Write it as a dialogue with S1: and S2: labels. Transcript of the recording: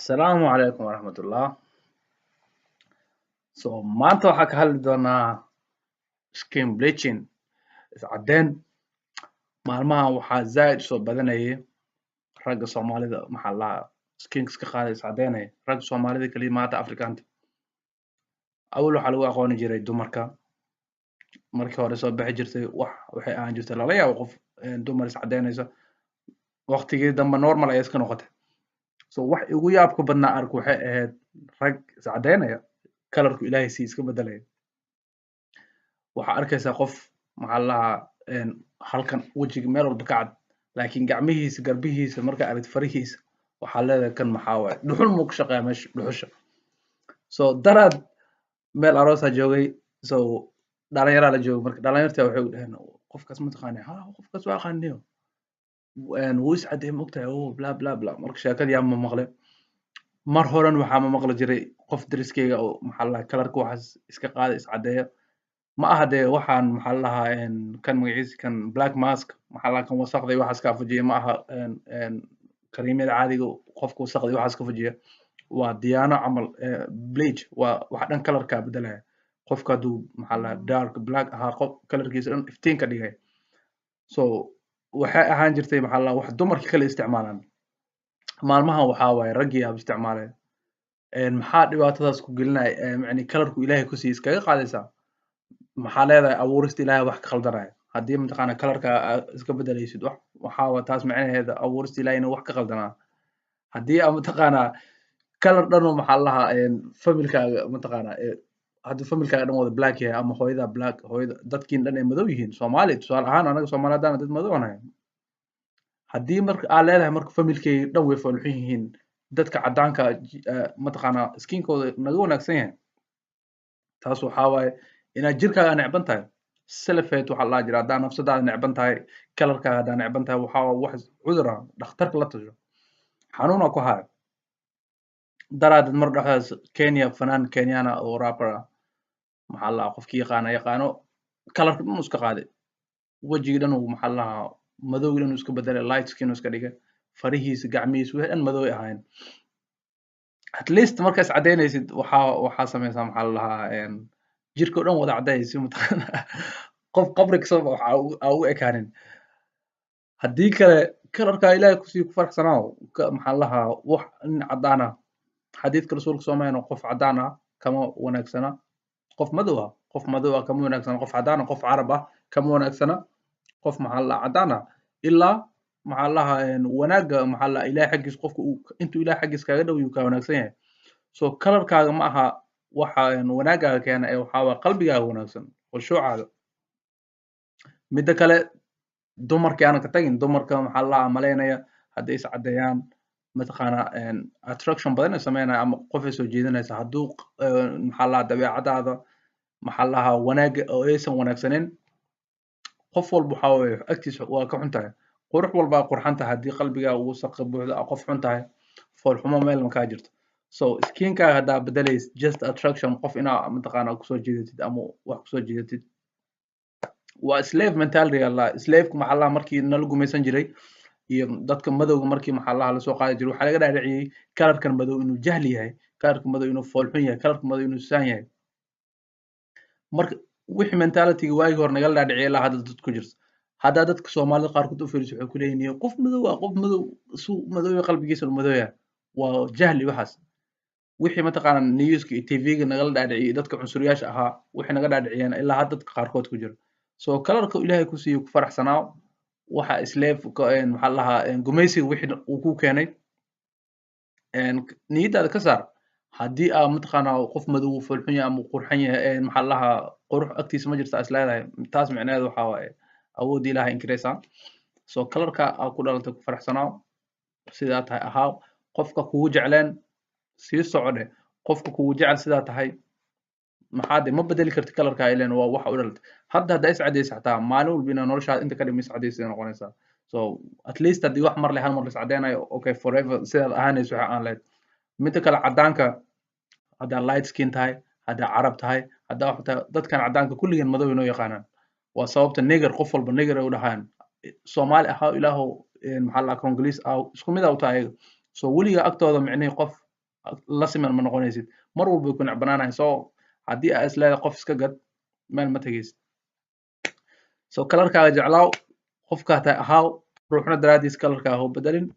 S1: Asalaamu calaykum waraxmatullah. Maanta waxaan ka hadli doonaa skin bleaching iscadeen. Maalmahan waxaa zaid soo badanayay ragga Soomaalida maxaa la skinks ka qaaday iscadeynaya. Ragga Soomaalida kaliya maanta Afrikaanta. Awal waxaa lagu aqooni jiray dumarka. Markii hore soo bixi jirtay waxay ahaan jirtay lala yaabo qof dumar iscadeynaysa. Waqtigii dambe normal ayay iska noqotay. Wax igu yaabka badnaa ark waxay ahayd rag iscadeynaya. kalarku ilaahay si iska bedelaya waxaa arkaysaa qof maxaa la halkan wejiga meel walba ka cad laakiin gacmihiisa garbihiisa markaa aragti farihiisa waxaa leedahay kan maxaa waaye dhuxul muu ka shaqeeyaa meesha dhuxusha daraad meel aroosa joogay dhalinyaraa la joogay marka dhalinyarta waxay u dhaheen qofkaas ma taqaanaa ha qofkaas waa aqaaniyo wuu iscadeeyay ma ogtahay bla bla bla marka sheekadii aan ma maqlay mar horan waxaa ma maqli jiray qof dariskeyga oo maxaa la kalarka waxaas iska qaada iscadeeya ma aha dee waxaan maxaa la kan magaciisa kan black mask maxaa la kan wasaqday waxaas ka fujiya ma aha kariimada caadiga qofka wasaqday waxaas ka fujiya waa diyaano camal bleach waa wax dhan kalarka bedelaya qofka haduu maxaa la dark black ahaa qof kalarkiisa dhan iftiin ka dhigay waxay ahaan jirtay maxaa la wax dumarka kale isticmaalaan maalmahan waxaa waaye raggii aad isticmaalay maxaa dhibaatadaas ku gelinaya yani kalarku ilaahay ku sii iskaga qaadaysaa maxaa leedahay abuurista ilaahay wax ka khaldanaya haddii mataqaana kalarka iska bedelaysid waxaa taas macnaheeda abuurista ilaahay inuu wax ka khaldanaa haddii aad mataqaana kalar dhan oo maxaa lahaa familkaaga mataqaana haddii familkaaga dhan wada black yahay ama hooyada black hooyada dadkiin dhan ay madow yihiin Soomaali tusaale ahaan anaga Soomaali haddaan dad madow nahay haddii marka aad leedahay marka familkeyga dhan way falxun yihiin dadka cadaanka mataqaana skinkooda naga wanaagsan yahay taas waxaa waaye inaad jirkaaga necban tahay self-hate waxaa la jira haddaa nafsadaada necban tahay kalarkaaga haddaa necban tahay waxaa wax cudur ah dhakhtarka la tasho xanuuna ku haya daraadad mar dhexdaas Kenya fanaan Kenyana oo rapper ah maxaa la qofkii yaqaano kalarka dhan iska qaaday wejiga dhan uu maxaa la madow inuu iska bedelay light skin iska dhigay farihiisa gacmihiisa wixii dhan madow ay ahaayeen at least markaas cadeynaysid waxaa samaysaa maxaa la lahaa jirka dhan wada cadaysi mataqaana qof qabri kasoo waxaa u ekaanin haddii kale kalarka ilaahay kusii ku faraxsanaaw maxaa la lahaa wax nin cadaan ah xadiidka rasuulka soomaaliya qof cadaan ah kama wanaagsana qof madow ah kama wanaagsana qof cadaan ah qof carab ah kama wanaagsana qof maxaa la cadaan ah ilaa maxaa la wanaaga maxaa la ilaahay xaqiis qofka intuu ilaahay xaqiis kaaga dhow ka wanaagsan yahay kalarkaaga ma aha waxa wanaagaaga keena ee waxaa waa qalbigaaga wanaagsan khushuucaaga midda kale dumarka aan ka tagin dumarka maxaa la maleynaya hadday is cadeeyaan mataqaana attraction badan ay sameynaya ama qof ay soo jeedinaysa hadduu maxaa la dabeecadaada maxaa la wanaaga oo aysan wanaagsaneyn qof walba waxaa weeye agtiisa waa ka xun tahay qurux walba qurxan tahay haddii qalbigaa uu saqa buuxda qof xun tahay foolxumo meel ma kaa jirto skinkaaga haddaa bedelays just attraction qof inaa mataqaana kusoo jeedatid ama wax kusoo jeedatid waa slave mentality allah slaveka maxaa la markii nala gumaysan jiray iyo dadka madowga markii maxaa la lasoo qaadi jiray waxaa laga dhaadhiciyay kalarkan madow inuu jahli yahay kalarka madow inuu foolxun yahay kalarka madow inuu saan yahay marka wixii mentalityga waagii hore nagala dhaadhiciyay ilaa hadda dad ku jirto haddaa dadka Soomaalida qaarkood u fiiriso waxay ku leeyihiin qof madow ah qof madow suu madow qalbigiisa u madow yahay waa jahli waxaas wixii mataqaana newska iyo TV-ga nagala dhaadhiciyay dadka cunsuriyaasha ahaa wixii naga dhaadhiciyeen ilaa hadda dadka qaarkood ku jiro kalarka ilaahay ku siiyo ku faraxsanaa waxa slave maxaa lahaa gumaysiga wixii uu ku keenay niyadaada ka saar haddii aad mataqaana qof madow falxun yahay ama qurxan yahay maxaa lahaa qurux agtiisa ma jirta is leedahay taas macnaheedu waxaa waaye awoodda ilaahay inkiraysaa kalarka aad ku dhalatay ku faraxsanaa sidaa tahay ahaa qofka kugu jecleen sii socodhe qofka kugu jecel sidaa tahay maxaa ma bedeli kartid kalarka ileen waa waxa u dhalatay haddaa is cadaysa xataa maalin walba inaa noloshaada inta ka dhimis cadaysa noqonaysaa at least haddii wax mar hal mar is cadeynayo okay forever sidaad ahaanayso waxa aan leed midda kale cadaanka haddaa light skin tahay haddaa carab tahay haddaa dadkan cadaanka kulligeen madow inoo yaqaanaan waa sababta neger qof walba neger ay u dhahaan Soomaali ahaa ilaahow maxaa la Congolese isku mid ah u tahay weliga agtooda micnihii qof la siman ma noqonaysid mar walba way ku necbanaanahay so haddii aa isleedahay qof iska gad meel ma tegaysid so kalarkaaga jeclaaw qofkaa tahay ahaaw ruuxna daraadiis kalarkaaga ha u bedelin